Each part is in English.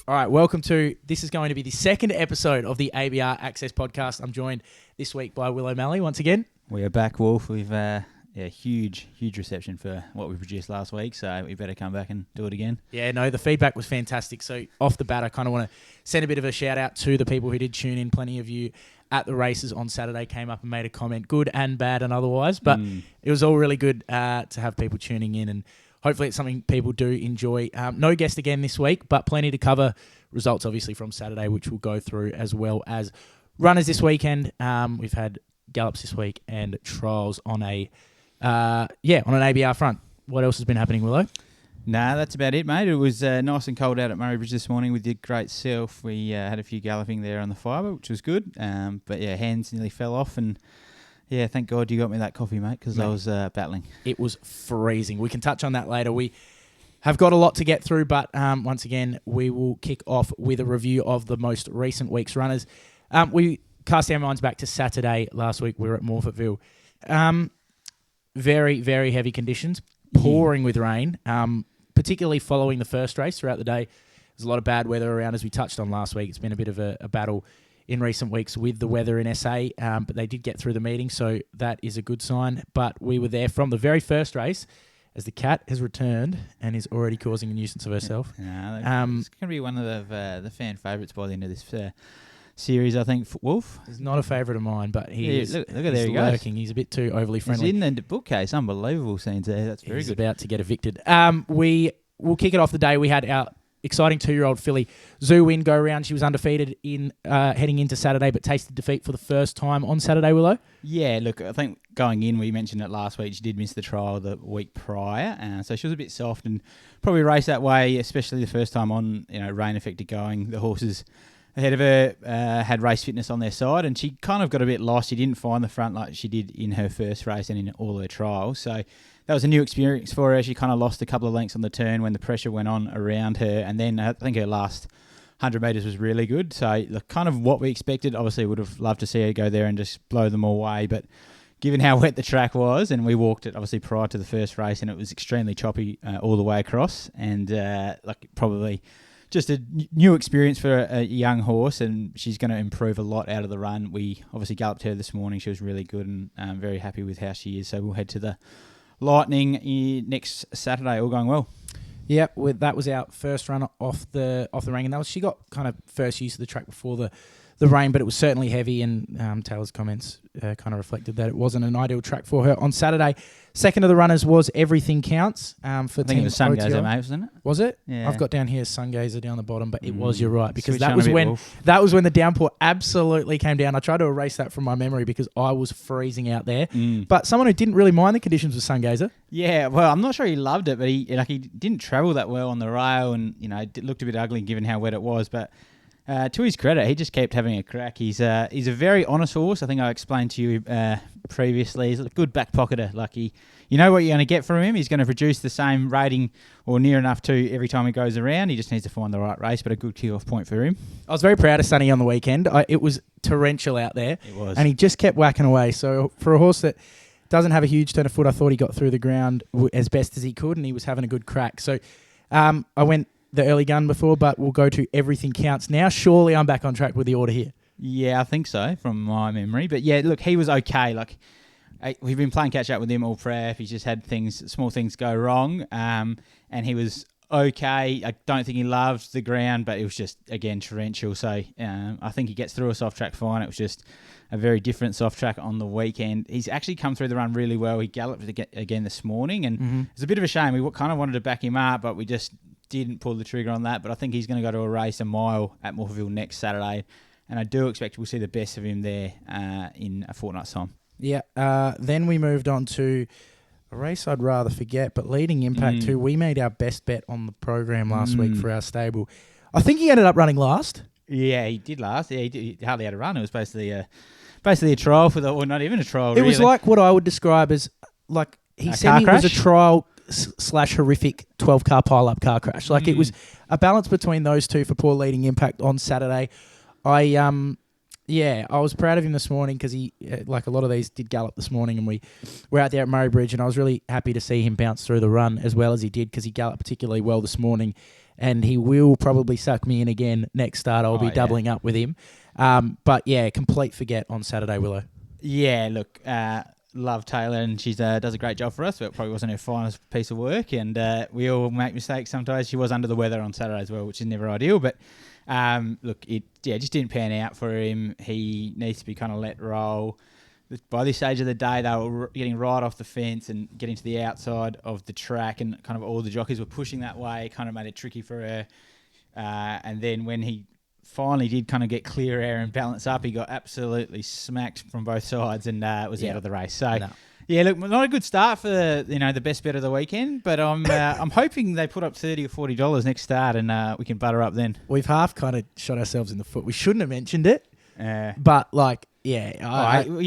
All right, welcome to, this is going to be the second episode of the ABR Access podcast. I'm joined this week by Will O'Malley once again. We are back, Wolf. We've huge reception for what we produced last week, so we better come back and do it again. Yeah, no, the feedback was fantastic. So off the bat, I kind of want to send a bit of a shout out to the people who did tune in. Plenty of you at the races on Saturday came up and made a comment, good and bad and otherwise, but it was all really good to have people tuning in, and hopefully it's something people do enjoy. No guest again this week, but plenty to cover. Results obviously from Saturday, which we'll go through, as well as runners this weekend. We've had gallops this week and trials on an ABR front. What else has been happening, Willow? Nah, that's about it, mate. It was nice and cold out at Murray Bridge this morning with your great self. We had a few galloping there on the fibre, which was good. But yeah, hands nearly fell off, and yeah, thank God you got me that coffee, mate, because I was battling. It was freezing. We can touch on that later. We have got a lot to get through, but once again, we will kick off with a review of the most recent week's runners. We cast our minds back to Saturday last week. We were at Morphettville. Very, very heavy conditions, pouring with rain, particularly following the first race throughout the day. There's a lot of bad weather around, as we touched on last week. It's been a bit of a battle in recent weeks with the weather in SA, but they did get through the meeting, so that is a good sign. But we were there from the very first race, as the cat has returned and is already causing a nuisance of herself. It's going to be one of the fan favourites by the end of this series, I think. Wolf? He's not a favourite of mine, but he's there he lurking. He's a bit too overly friendly. He's in the bookcase. Unbelievable scenes there. That's very good. He's about to get evicted. We will kick it off the day. We had our exciting 2-year-old filly, Zoo Win, go around. She was undefeated in heading into Saturday, but tasted defeat for the first time on Saturday, Willow. Yeah, look, I think going in, we mentioned it last week, she did miss the trial the week prior, so she was a bit soft and probably raced that way, especially the first time on, rain affected going. The horses ahead of her had race fitness on their side, and she kind of got a bit lost. She didn't find the front like she did in her first race and in all her trials, so that was a new experience for her. She kind of lost a couple of lengths on the turn when the pressure went on around her, and then I think her last 100 metres was really good. So kind of what we expected. Obviously, would have loved to see her go there and just blow them away, but given how wet the track was, and we walked it obviously prior to the first race, and it was extremely choppy all the way across, and probably just a new experience for a young horse, and she's going to improve a lot out of the run. We obviously galloped her this morning. She was really good, and I'm very happy with how she is. So we'll head to the Lightning next Saturday, all going well. Yeah, that was our first run off the ring, and she got kind of first use of the track before the rain, but it was certainly heavy, and Taylor's comments kind of reflected that it wasn't an ideal track for her on Saturday. Second of the runners was Everything Counts for I think it was Sungazer, mate, wasn't it? Was it? Yeah. I've got down here Sungazer down the bottom, but it was, you're right, because that was when the downpour absolutely came down. I tried to erase that from my memory because I was freezing out there. But someone who didn't really mind the conditions was Sungazer. Yeah, well, I'm not sure he loved it, but he didn't travel that well on the rail, and it looked a bit ugly given how wet it was, but to his credit, he just kept having a crack. He's a very honest horse. I think I explained to you previously. He's a good back pocketer. You know what you're going to get from him. He's going to produce the same rating or near enough to every time he goes around. He just needs to find the right race, but a good kick-off point for him. I was very proud of Sonny on the weekend. It was torrential out there. It was. And he just kept whacking away. So for a horse that doesn't have a huge turn of foot, I thought he got through the ground as best as he could, and he was having a good crack. So I went the early gun before, but we'll go to Everything Counts now. Surely I'm back on track with the order here. Yeah, I think so, from my memory. But yeah, look, he was okay. We've been playing catch up with him all prep. He's just had small things go wrong, and he was okay. I don't think he loved the ground, but it was just, again, torrential. So I think he gets through a soft track fine. It was just a very different soft track on the weekend. He's actually come through the run really well. He galloped again this morning, and it's a bit of a shame. We kind of wanted to back him up, but we just didn't pull the trigger on that. But I think he's going to go to a race, a mile at Morphettville next Saturday, and I do expect we'll see the best of him there in a fortnight's time. Yeah. Then we moved on to a race I'd rather forget, but Leading Impact 2. We made our best bet on the program last week for our stable. I think he ended up running last. Yeah, he did last. Yeah, he hardly had a run. It was basically a trial or not even a trial. It was like what I would describe as he said it was a trial / horrific 12-car pile-up car crash. It was a balance between those two for poor Leading Impact on Saturday. Yeah, I was proud of him this morning because he, like a lot of these, did gallop this morning, and we were out there at Murray Bridge, and I was really happy to see him bounce through the run as well as he did because he galloped particularly well this morning, and he will probably suck me in again next start. I'll be doubling up with him. But yeah, complete forget on Saturday, Willow. Yeah, look, love Taylor, and she does a great job for us, but it probably wasn't her finest piece of work, and we all make mistakes sometimes. She was under the weather on Saturday as well, which is never ideal, but look, it just didn't pan out for him. He needs to be kind of let roll. By this stage of the day, they were getting right off the fence and getting to the outside of the track, and kind of all the jockeys were pushing that way. It kind of made it tricky for her. And then when he finally did kind of get clear air and balance up, he got absolutely smacked from both sides and was out of the race. So. No. Yeah, look, not a good start for the best bet of the weekend, but I'm hoping they put up $30 or $40 next start, and we can butter up then. We've half kind of shot ourselves in the foot. We shouldn't have mentioned it, but like, yeah.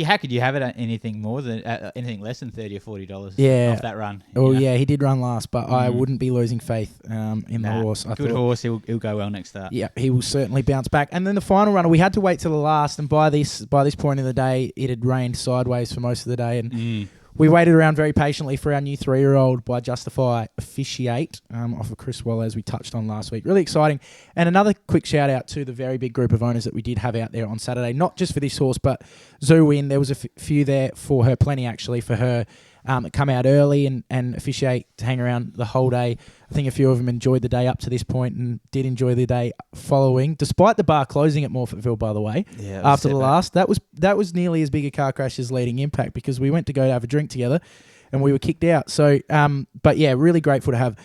How could you have it at anything more than anything less than $30 or $40? Off that run? Well, yeah, he did run last, but I wouldn't be losing faith in the horse. Good horse. He'll go well next start. Yeah, he will certainly bounce back. And then the final runner, we had to wait till the last, and by this point in the day, it had rained sideways for most of the day, and we waited around very patiently for our new 3-year-old by Justify Officiate off of Chris Waller, as we touched on last week. Really exciting. And another quick shout out to the very big group of owners that we did have out there on Saturday, not just for this horse, but Zoo Win. There was a few there for her, plenty actually for her, that come out early and officiate to hang around the whole day. I think a few of them enjoyed the day up to this point and did enjoy the day following, despite the bar closing at Morphettville, by the way. Yeah, after the last, that was nearly as big a car crash as Leading Impact, because we went to go have a drink together and we were kicked out. So, but yeah, really grateful to have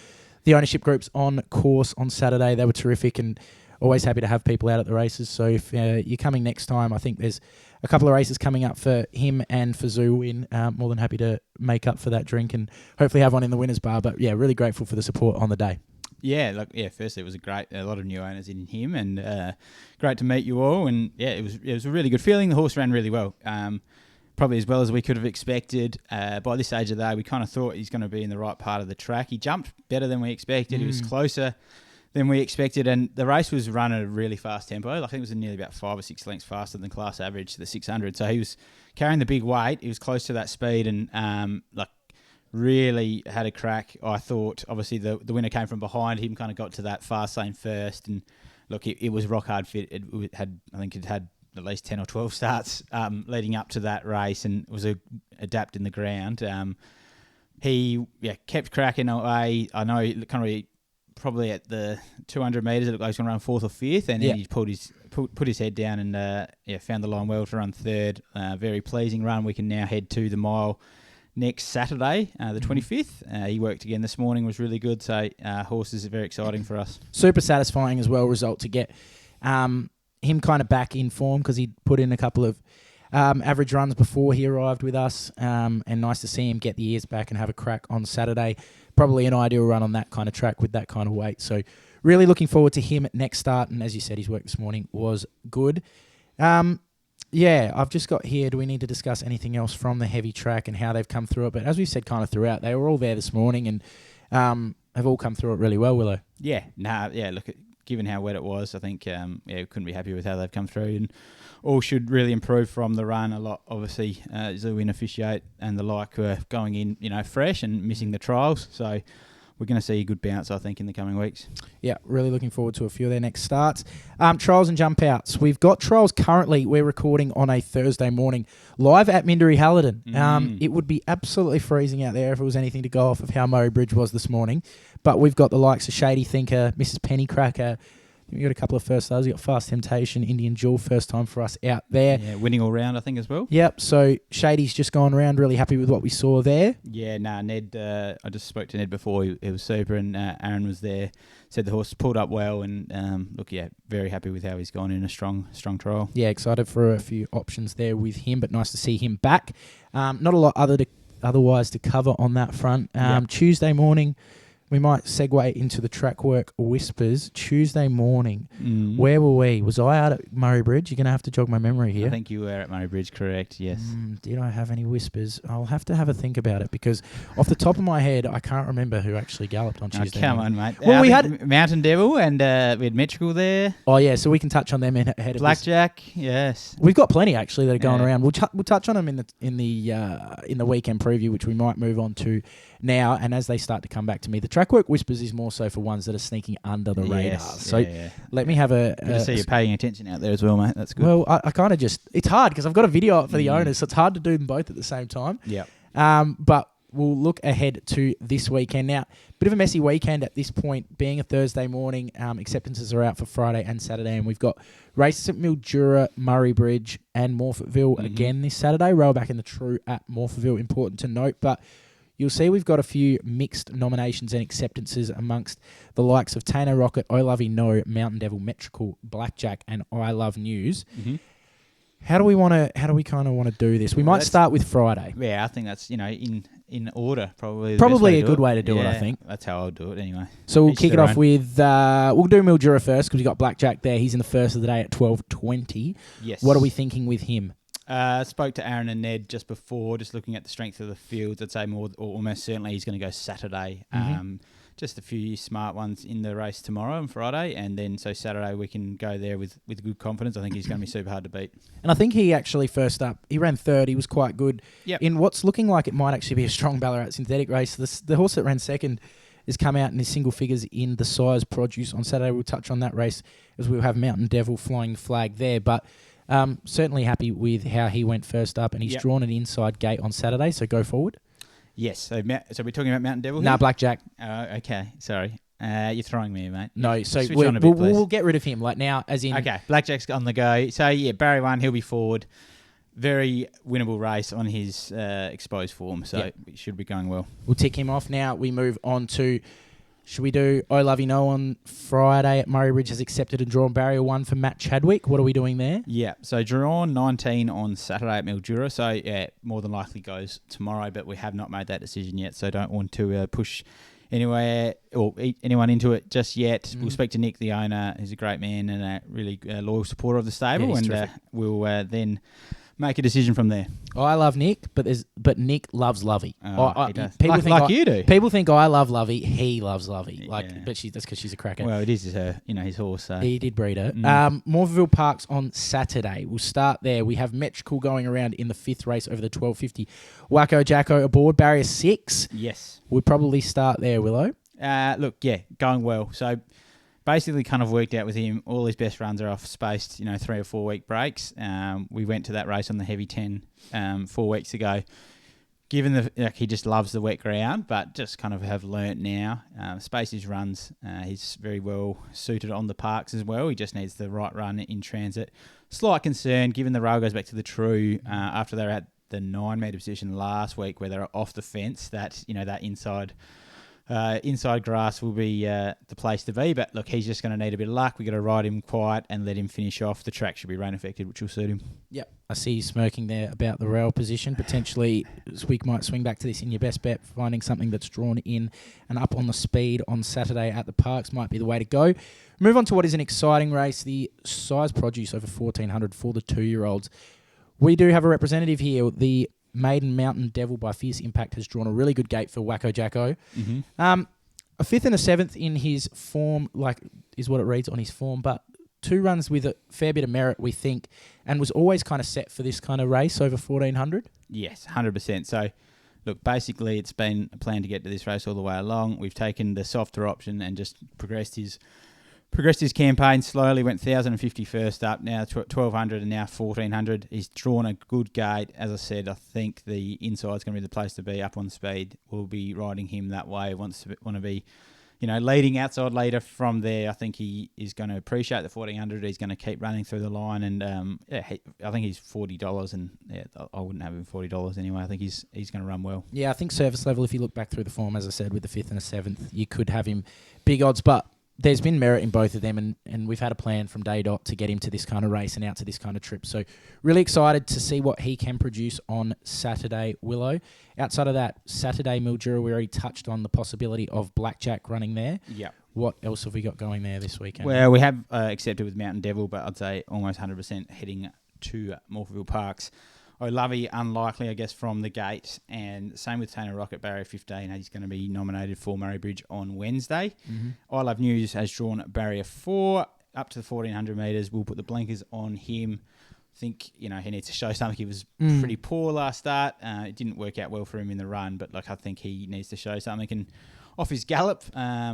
the ownership groups on course on Saturday. They were terrific, and always happy to have people out at the races. So if you're coming next time, I think there's a couple of races coming up for him and for Zoo Win. More than happy to make up for that drink and hopefully have one in the winners bar. But yeah, really grateful for the support on the day. Yeah, firstly, it was a lot of new owners in him, and great to meet you all. And yeah, it was a really good feeling. The horse ran really well. Probably as well as we could have expected. By this stage of the day, we kind of thought he's going to be in the right part of the track. He jumped better than we expected. He was closer than we expected, and the race was run at a really fast tempo. I think it was nearly about 5 or 6 lengths faster than class average to the 600. So he was carrying the big weight. He was close to that speed, and really had a crack. I thought, obviously, the winner came from behind him, kind of got to that fast lane first, and look, it was rock hard fit. It had at least 10 or 12 starts leading up to that race, and was adept in the ground. He kept cracking away. I know kind of probably at the 200 metres, it looked like he was going to run 4th or 5th, and then he put his head down and found the line well to run 3rd. Very pleasing run. We can now head to the mile next Saturday, the 25th. He worked again this morning, was really good. So horses are very exciting for us. Super satisfying as well result to get him kind of back in form, because he'd put in a couple of average runs before he arrived with us, and nice to see him get the ears back and have a crack on Saturday. Probably an ideal run on that kind of track with that kind of weight. So really looking forward to him at next start, and as you said, his work this morning was good. I've just got here, do we need to discuss anything else from the heavy track and how they've come through it? But as we've said kind of throughout, they were all there this morning and have all come through it really well, Willow. Look, given how wet it was, I think we couldn't be happy with how they've come through, and all should really improve from the run a lot. Obviously, Zoo Win, Officiate and the like were going in, fresh and missing the trials. So we're going to see a good bounce, I think, in the coming weeks. Yeah, really looking forward to a few of their next starts. Trials and jump outs. We've got trials currently. We're recording on a Thursday morning live at Minderey Hallerton. It would be absolutely freezing out there if it was anything to go off of how Murray Bridge was this morning. But we've got the likes of Shady Thinker, Mrs. Pennycracker. We've got a couple of first starters. We've got Fast Temptation, Indian Jewel, first time for us out there. Yeah, winning all round, I think, as well. Yep, so Shady's just gone around, really happy with what we saw there. Yeah, Ned, I just spoke to Ned before. He was super, and Aaron was there. Said the horse pulled up well, and very happy with how he's gone in a strong trial. Yeah, excited for a few options there with him, but nice to see him back. Not a lot otherwise to cover on that front. Tuesday morning, we might segue into the track work whispers. Tuesday morning, Mm. where were we? Was I out at Murray Bridge? You're going to have to jog my memory here. I think you were at Murray Bridge, correct, yes. Did I have any whispers? I'll have to have a think about it because off the top of my head, I can't remember who actually galloped on Tuesday. Come morning. on, mate. Well, we had Mountain Devil and we had Metrical there. Oh, yeah, so we can touch on them ahead of this. Blackjack, yes. We've got plenty actually that are going Yeah. around. We'll touch on them in the weekend preview, which we might move on to now. And as they start to come back to me, the track work whispers is more so for ones that are sneaking under the radar. Yes, So let me have Good to see you paying attention out there as well, mate. That's good. Well, I kind of just it's hard because I've got a video up for the owners, so it's hard to do them both at the same time. Yeah. But we'll look ahead to this weekend now. Bit of a messy weekend at this point, being a Thursday morning. Acceptances are out for Friday and Saturday, and we've got races at Mildura, Murray Bridge, and Morphettville again this Saturday. Roll back in the True at Morphettville, important to note. But you'll see we've got a few mixed nominations and acceptances amongst the likes of Tano Rocket, I Love You No, Mountain Devil, Metrical, Blackjack, and I Love News. Mm-hmm. How do we kind of want to do this? We might start with Friday. Yeah, I think that's, in order, probably. Probably a good way to do it, I think. That's how I'll do it anyway. So we'll Each kick it their off own. with, we'll do Mildura first because we've got Blackjack there. He's in the first of the day at 12:20. Yes. What are we thinking with him? Spoke to Aaron and Ned just before, just looking at the strength of the fields. I'd say more, or almost certainly he's going to go Saturday. Just a few smart ones in the race tomorrow and Friday, and then so Saturday we can go there with good confidence. I think he's going to be super hard to beat. And I think he actually first up, he ran third. He was quite good in what's looking like it might actually be a strong Ballarat synthetic race. The horse that ran second has come out in his single figures in the size produce on Saturday. We'll touch on that race as we'll have Mountain Devil flying the flag there, but certainly happy with how he went first up, and he's drawn an inside gate on Saturday, so go forward. Yes, so we're talking about Mountain Devil here? Nah, Blackjack. Okay, sorry. You're throwing me, mate. No, so Switch on a bit, we'll get rid of him like now, as in... Okay, Blackjack's on the go. So, yeah, Barry 1, he'll be forward. Very winnable race on his exposed form, so it should be going well. We'll tick him off now. We move on to... Should we do I Love You No on Friday at Murray Bridge has accepted and drawn barrier 1 for Matt Chadwick. What are we doing there? Yeah, so drawn 19 on Saturday at Mildura. So, yeah, more than likely goes tomorrow, but we have not made that decision yet, so don't want to push anywhere or anyone into it just yet. We'll speak to Nick, the owner, who's a great man and a really loyal supporter of the stable, and we'll then make a decision from there. I love Nick, but Nick loves Lovey. He does. People think you do. People think I love Lovey. He loves Lovey. But that's because she's a cracker. Well, it is his horse. So. He did breed her. Morphettville Parks on Saturday. We'll start there. We have Metrical going around in the 5th race over the 1250. Wacko Jacko aboard, barrier 6. Yes. We'll probably start there, Willow. Going well. So basically kind of worked out with him. All his best runs are off spaced, 3 or 4 week breaks. We went to that race on the heavy 10 4 weeks ago. Given he just loves the wet ground, but just kind of have learnt now. Space his runs. He's very well suited on the parks as well. He just needs the right run in transit. Slight concern, given the rail goes back to the True after they're at the 9 metre position last week where they're off the fence, that inside grass will be the place to be. But look, he's just going to need a bit of luck. We've got to ride him quiet and let him finish off. The track should be rain affected, which will suit him. Yep. I see you smirking there about the rail position. Potentially, we might swing back to this in your best bet. Finding something that's drawn in and up on the speed on Saturday at the parks might be the way to go. Move on to what is an exciting race, the size produce over 1,400 for the 2-year-olds. We do have a representative here. The Maiden Mountain Devil by Fierce Impact has drawn a really good gate for Wacko Jacko. Mm-hmm. A 5th and a 7th in his form, is what it reads on his form, but 2 runs with a fair bit of merit, we think, and was always kind of set for this kind of race over 1,400. Yes, 100%. So, look, basically it's been a plan to get to this race all the way along. We've taken the softer option and just progressed his campaign slowly. Went 1,050 first up, now 1,200 and now 1,400. He's drawn a good gate. As I said, I think the inside's going to be the place to be up on speed. We'll be riding him that way. Want to be, leading outside later from there. I think he is going to appreciate the 1,400. He's going to keep running through the line, and I think he's $40, and I wouldn't have him $40 anyway. I think he's going to run well. Yeah, I think service level, if you look back through the form, as I said, with the 5th and a 7th, you could have him big odds, but there's been merit in both of them, and we've had a plan from day dot to get him to this kind of race and out to this kind of trip. So really excited to see what he can produce on Saturday, Willow. Outside of that, Saturday, Mildura, we already touched on the possibility of Blackjack running there. Yeah. What else have we got going there this weekend? Well, we have accepted with Mountain Devil, but I'd say almost 100% heading to Morphettville Parks. Lovey, unlikely, I guess, from the gate. And same with Tainer Rocket, Barrier 15. He's going to be nominated for Murray Bridge on Wednesday. Mm-hmm. I Love News has drawn Barrier 4 up to the 1,400 metres. We'll put the blinkers on him. I think, he needs to show something. He was pretty poor last start. It didn't work out well for him in the run, but I think he needs to show something. And off his gallop, I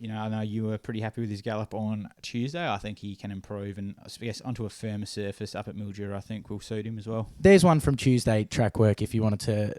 know you were pretty happy with his gallop on Tuesday. I think he can improve, and I guess onto a firmer surface up at Mildura, I think will suit him as well. There's one from Tuesday, track work, if you wanted to,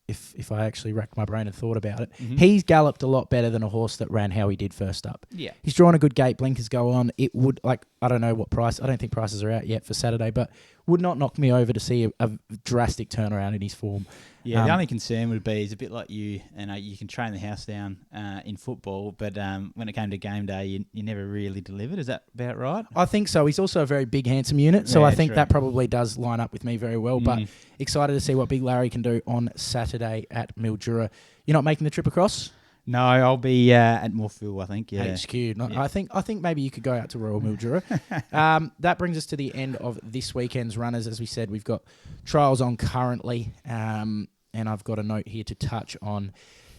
if I actually racked my brain and thought about it. Mm-hmm. He's galloped a lot better than a horse that ran how he did first up. Yeah. He's drawn a good gate, blinkers go on. It would, I don't know what price, I don't think prices are out yet for Saturday, but would not knock me over to see a drastic turnaround in his form. Yeah, the only concern would be he's a bit like you, and you can train the house down in football, but when it came to game day, you never really delivered. Is that about right? I think so. He's also a very big, handsome unit, so I think that probably does line up with me very well. But excited to see what Big Larry can do on Saturday at Mildura. You're not making the trip across? No, I'll be at Morphettville, I think. Yeah. HQ. I think maybe you could go out to Royal Mildura. That brings us to the end of this weekend's runners. As we said, we've got trials on currently, and I've got a note here to touch on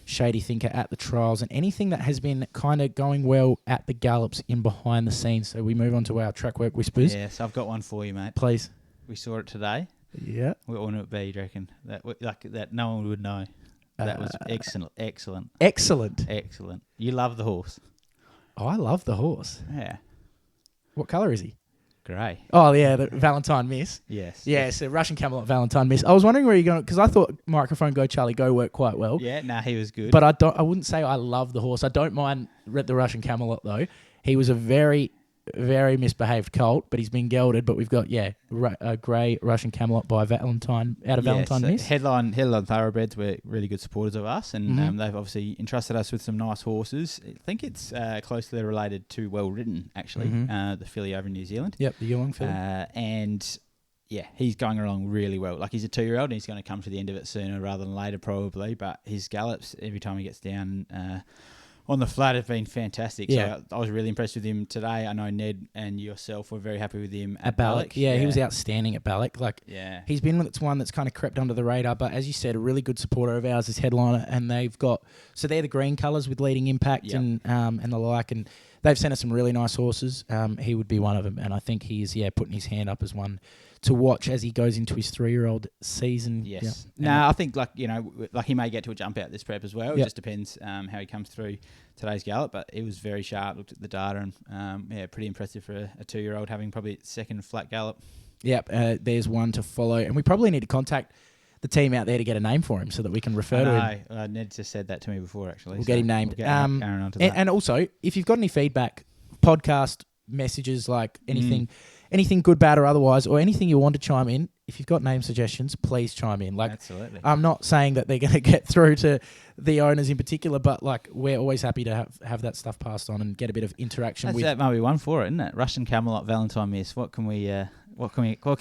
Shady Thinker at the trials and anything that has been kind of going well at the gallops in behind the scenes. So we move on to our track work whispers. Yes, I've got one for you, mate. Please. We saw it today. Yeah. What would it be, do you reckon? That no one would know. That was excellent. Excellent. You love the horse. Oh, I love the horse. Yeah. What colour is he? Grey. Oh, yeah, the Valentine Miss. Yes. Yeah, so Russian Camelot Valentine Miss. I was wondering where you're going, because I thought Microphone Go Charlie Go worked quite well. Yeah, he was good. But I wouldn't say I love the horse. I don't mind the Russian Camelot, though. He was a very, very misbehaved colt, but he's been gelded. But we've got, a grey Russian Camelot by Valentine, out of Valentine Miss. Headline Thoroughbreds were really good supporters of us, and they've obviously entrusted us with some nice horses. I think it's closely related to Well Ridden, actually, the filly over in New Zealand. Yep, the Yulong filly. And he's going along really well. He's a 2-year-old, and he's going to come to the end of it sooner rather than later, probably. But his gallops, every time he gets down on the flat, have been fantastic. Yeah. So I was really impressed with him today. I know Ned and yourself were very happy with him at Ballock. Yeah, he was outstanding at Ballock. He's been one that's kind of crept under the radar, but as you said, a really good supporter of ours is Headliner, and they've got, so they're the green colours with Leading Impact and the like, and they've sent us some really nice horses. He would be one of them, and I think he is putting his hand up as one to watch as he goes into his 3-year-old season. Yes. Yeah. No, I think he may get to a jump out this prep as well. It just depends how he comes through today's gallop, but it was very sharp. Looked at the data and pretty impressive for a 2-year-old having probably its second flat gallop. Yep. There's one to follow, and we probably need to contact the team out there to get a name for him so that we can refer to him. Ned just said that to me before, actually. We'll get him named. We'll get Aaron onto that. And also, if you've got any feedback, podcast messages, anything good, bad, or otherwise, or anything you want to chime in, if you've got name suggestions, please chime in. Absolutely. I'm not saying that they're going to get through to the owners in particular, but we're always happy to have that stuff passed on and get a bit of interaction with. That might be one for it, isn't it? Russian Camelot Valentine Miss. What can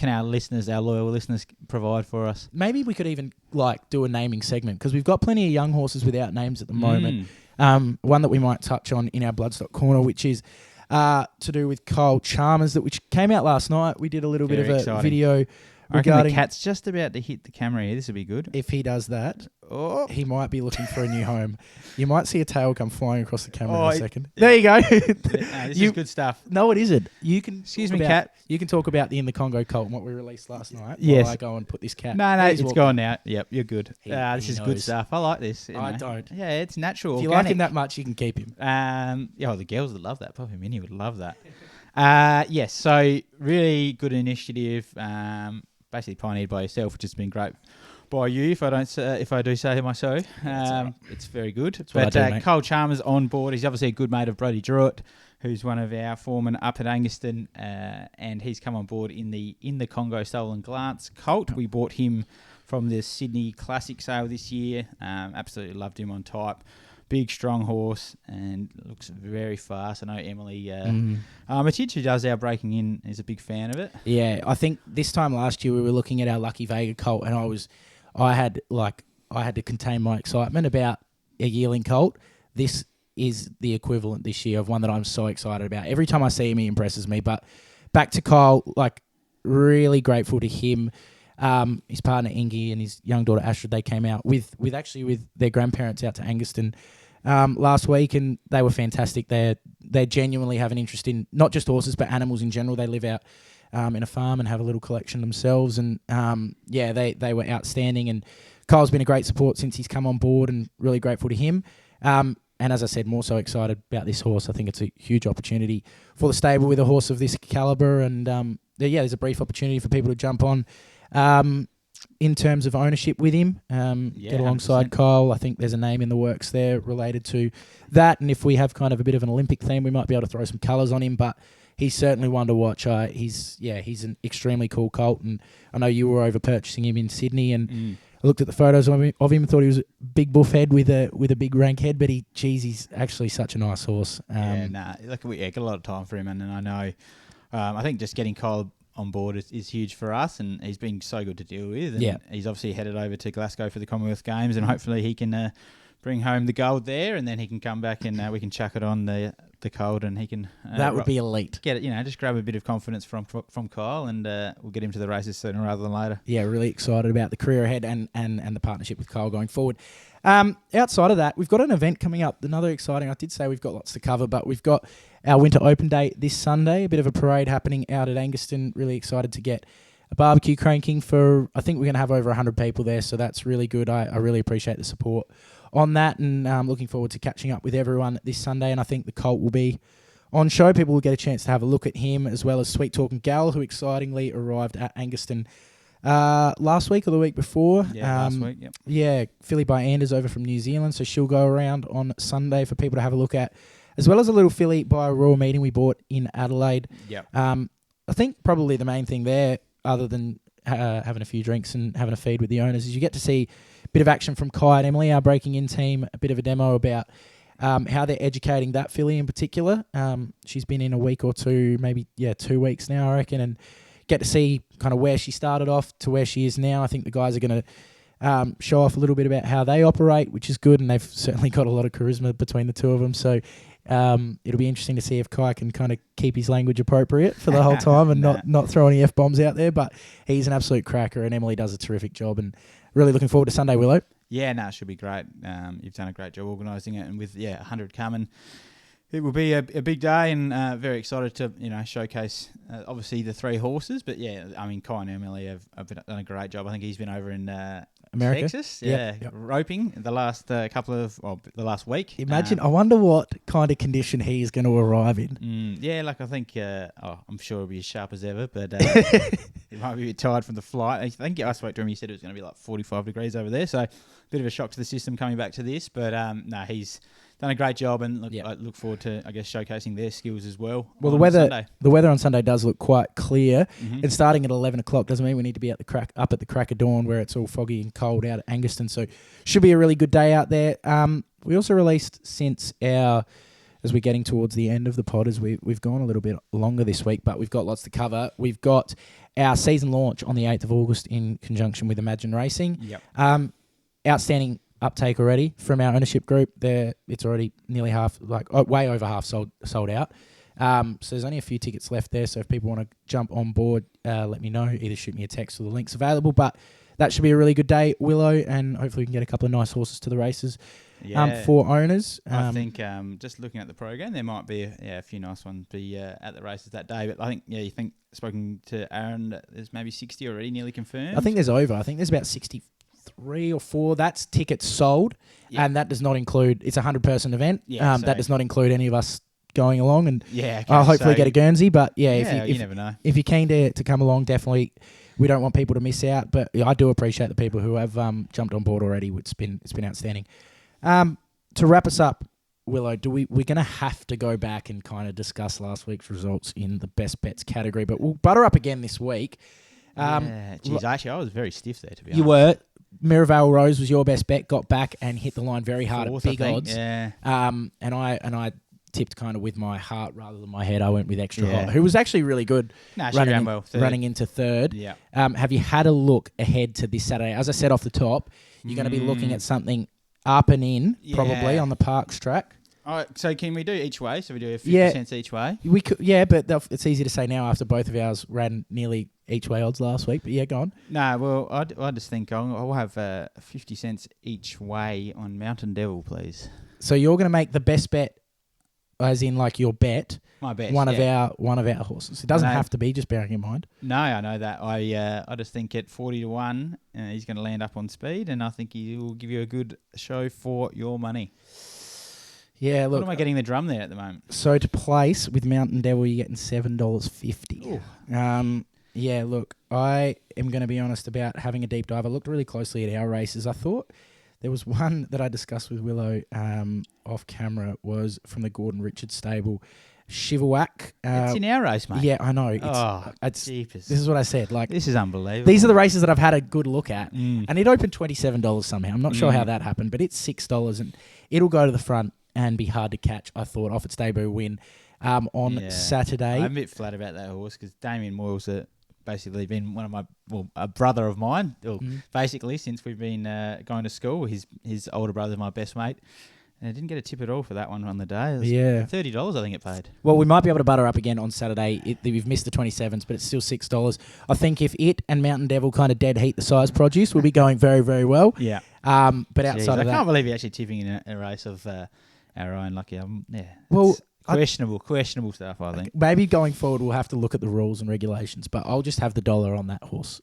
our listeners, our loyal listeners, provide for us? Maybe we could even do a naming segment, because we've got plenty of young horses without names at the moment. One that we might touch on in our Bloodstock Corner, which is to do with Kyle Chalmers, which came out last night. We did a little bit of a video regarding... the cat's just about to hit the camera here. This will be good. If he does that, he might be looking for a new home. You might see a tail come flying across the camera in a second. There you go. This is good stuff. No, it isn't. You can... Excuse me, cat. You can talk about the In the Congo colt and what we released last night. Yes. While I go and put this cat... No, it's gone now. Yep, you're good. This is good stuff. I like this. I don't. Yeah, it's natural. If you like him that much, you can keep him. The girls would love that. Poppy Minnie would love that. Yes, so really good initiative. Basically pioneered by yourself, which has been great by you. If I do say myself, it's very good. But Cole Chalmers on board. He's obviously a good mate of Brody Druitt, who's one of our foremen up at Anguston, and he's come on board in the Congo Stolen Glance colt. We bought him from the Sydney Classic sale this year. Absolutely loved him on type. big, strong horse and looks very fast. I know Emily Armitage, who does our breaking in, is a big fan of it. Yeah, I think this time last year we were looking at our Lucky Vega colt, and I had to contain my excitement about a yearling colt. This is the equivalent this year of one that I'm so excited about. Every time I see him, he impresses me. But back to Kyle, really grateful to him. His partner Ingy and his young daughter Astrid, they came out with their grandparents out to Anguston last week, and they were fantastic. They genuinely have an interest in not just horses but animals in general. They live out in a farm and have a little collection themselves, and they were outstanding. And Kyle's been a great support since he's come on board, and really grateful to him. And as I said, more so excited about this horse. I think it's a huge opportunity for the stable with a horse of this calibre, and there's a brief opportunity for people to jump on. In terms of ownership with him, get alongside 100%. Kyle. I think there's a name in the works there related to that, and if we have kind of a bit of an Olympic theme, we might be able to throw some colours on him, but he's certainly one to watch. He's an extremely cool colt, and I know you were over purchasing him in Sydney, and I looked at the photos of him and thought he was a big buff head with a big rank head, but he's actually such a nice horse. We got a lot of time for him, and I know, I think just getting Kyle on board is huge for us, and he's been so good to deal with. And he's obviously headed over to Glasgow for the Commonwealth Games, and hopefully he can bring home the gold there, and then he can come back and we can chuck it on the cold, and he can that would be elite. Get it, just grab a bit of confidence from Kyle, and we'll get him to the races sooner rather than later. Yeah, really excited about the career ahead and the partnership with Kyle going forward. Outside of that, we've got an event coming up. Another exciting. I did say we've got lots to cover, but we've got our Winter Open Day this Sunday. A bit of a parade happening out at Anguston. Really excited to get a barbecue cranking for. I think we're going to have over 100 people there, so that's really good. I really appreciate the support on that, and looking forward to catching up with everyone this Sunday. And I think the colt will be on show. People will get a chance to have a look at him, as well as Sweet Talking Gal, who excitingly arrived at Anguston last week or the week before. Last week, yep. Yeah, filly by Anders over from New Zealand, so she'll go around on Sunday for people to have a look at, as well as a little filly by a Royal Meeting we bought in Adelaide. Yep. I think probably the main thing there, other than having a few drinks and having a feed with the owners, is you get to see a bit of action from Kai and Emily, our breaking in team, a bit of a demo about how they're educating that filly in particular. She's been in a week or two, maybe 2 weeks now, I reckon, and get to see kind of where she started off to where she is now. I think the guys are going to show off a little bit about how they operate, which is good, and they've certainly got a lot of charisma between the two of them. So it'll be interesting to see if Kai can kind of keep his language appropriate for the whole time and not throw any F-bombs out there. But he's an absolute cracker, and Emily does a terrific job, and really looking forward to Sunday, Willow. Yeah, it should be great. You've done a great job organising it, and with 100 coming, it will be a big day, and very excited to showcase obviously the three horses. But Kai and Emily have done a great job. I think he's been over in America, Texas, roping the last the last week. Imagine, I wonder what kind of condition he's going to arrive in. I think I'm sure he'll be as sharp as ever, but he might be a bit tired from the flight. I think I spoke to him. He said it was going to be like 45 degrees over there, so a bit of a shock to the system coming back to this. But he's done a great job, and I look forward to, I guess, showcasing their skills as well. Well, the weather on Sunday does look quite clear. Mm-hmm. And starting at 11 o'clock doesn't mean we need to be up at the crack of dawn where it's all foggy and cold out at Anguston. So should be a really good day out there. We also released as we're getting towards the end of the pod, as we've gone a little bit longer this week, but we've got lots to cover. We've got our season launch on the 8th of August in conjunction with Bain Racing. Yep. Outstanding uptake already from our ownership group. It's already nearly half, way over half sold out. So there's only a few tickets left there. So if people want to jump on board, let me know. Either shoot me a text or the link's available. But that should be a really good day, Willow, and hopefully we can get a couple of nice horses to the races for owners. I think just looking at the program, there might be a few nice ones be at the races that day. But I think, you think, spoken to Aaron, there's maybe 60 already nearly confirmed. I think there's about 63 or 4. That's tickets sold, and that does not include. It's a 100-person event. That does not include any of us going along, and I'll hopefully get a Guernsey. But if you never know. If you're keen to come along, definitely. We don't want people to miss out, but I do appreciate the people who have jumped on board already. It's been outstanding. To wrap us up, Willow, we're going to have to go back and kind of discuss last week's results in the best bets category, but we'll butter up again this week. Actually, I was very stiff there, to be honest. You were. Mirabelle Rose was your best bet. Got back and hit the line very hard Fourth, at big I think, odds. Yeah. And I tipped kind of with my heart rather than my head. I went with Extra Yeah. Hot, who was actually really good. She ran well. Third. Running into third. Yeah. Have you had a look ahead to this Saturday? As I said off the top, you're going to be looking at something up and in, probably on the Parks track. All right, so can we do each way? So we do 50 cents each way? We could, but it's easy to say now after both of ours ran nearly each way odds last week. But go on. No, well, I just think I'll have 50 cents each way on Mountain Devil, please. So you're going to make the best bet, as in like your bet. My bet. One of our horses. It doesn't have to be, just bearing in mind. No, I know that. I just think at 40-1, he's going to land up on speed, and I think he will give you a good show for your money. Yeah, look. What am I getting the drum there at the moment? So to place with Mountain Devil, you're getting $7.50. Look, I am going to be honest about having a deep dive. I looked really closely at our races. I thought there was one that I discussed with Willow off camera, was from the Gordon Richards stable, Shivawak. It's in our race, mate. Yeah, I know. It's jeepers. This is what I said. Like, this is unbelievable. These are the races that I've had a good look at. And it opened $27 somehow. I'm not sure how that happened, but it's $6 and it'll go to the front and be hard to catch, I thought, off its debut win on Saturday. I'm a bit flat about that horse because Damien Moyle's basically been a brother of mine. Basically, since we've been going to school, his older brother's my best mate. And I didn't get a tip at all for that one on the day. It was $30, I think it paid. Well, we might be able to butter up again on Saturday. We've missed the 27s, but it's still $6. I think if it and Mountain Devil kind of dead heat the size produce, we'll be going very, very well. Yeah. But outside of that, I can't believe you're actually tipping in a race of our own. Lucky, well, questionable stuff. I think maybe going forward we'll have to look at the rules and regulations. But I'll just have the dollar on that horse.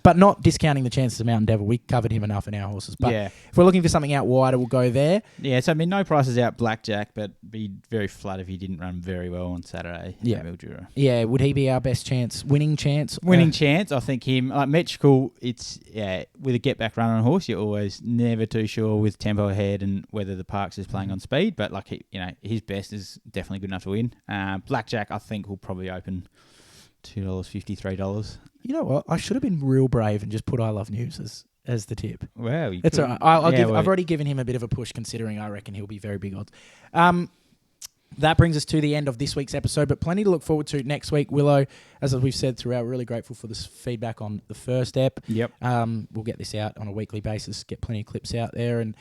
But not discounting the chances of Mountain Devil. We covered him enough in our horses. But if we're looking for something out wider, we'll go there. Yeah. So I mean, no prices out blackjack, but be very flat if he didn't run very well on Saturday. Yeah. Mildura. Yeah. Would he be our best chance? Winning chance. Chance. I think him. Like Metrical. It's with a get back run on a horse. You're always never too sure with tempo ahead and whether the Parks is playing on speed. But like his best is definitely good enough to win. Blackjack, I think, will probably open $2.50, $3. You know what? I should have been real brave and just put I Love News as the tip. Wow, it's all right. I've already given him a bit of a push, considering I reckon he'll be very big odds. That brings us to the end of this week's episode, but plenty to look forward to next week. Willow, as we've said throughout, we're really grateful for this feedback on the first ep. Yep. We'll get this out on a weekly basis, get plenty of clips out there, and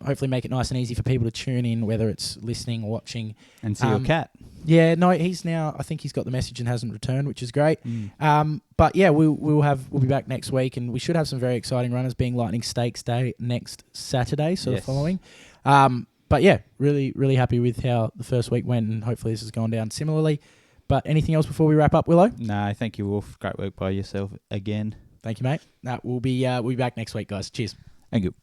hopefully make it nice and easy for people to tune in, whether it's listening or watching. And see your cat. Yeah, no, I think he's got the message and hasn't returned, which is great. But yeah, we'll be back next week, and we should have some very exciting runners, being Lightning Stakes Day next Saturday, so the following. But yeah, really, really happy with how the first week went, and hopefully this has gone down similarly. But anything else before we wrap up, Willow? No, thank you, Wolf. Great work by yourself again. Thank you, mate. We'll be back next week, guys. Cheers. Thank you.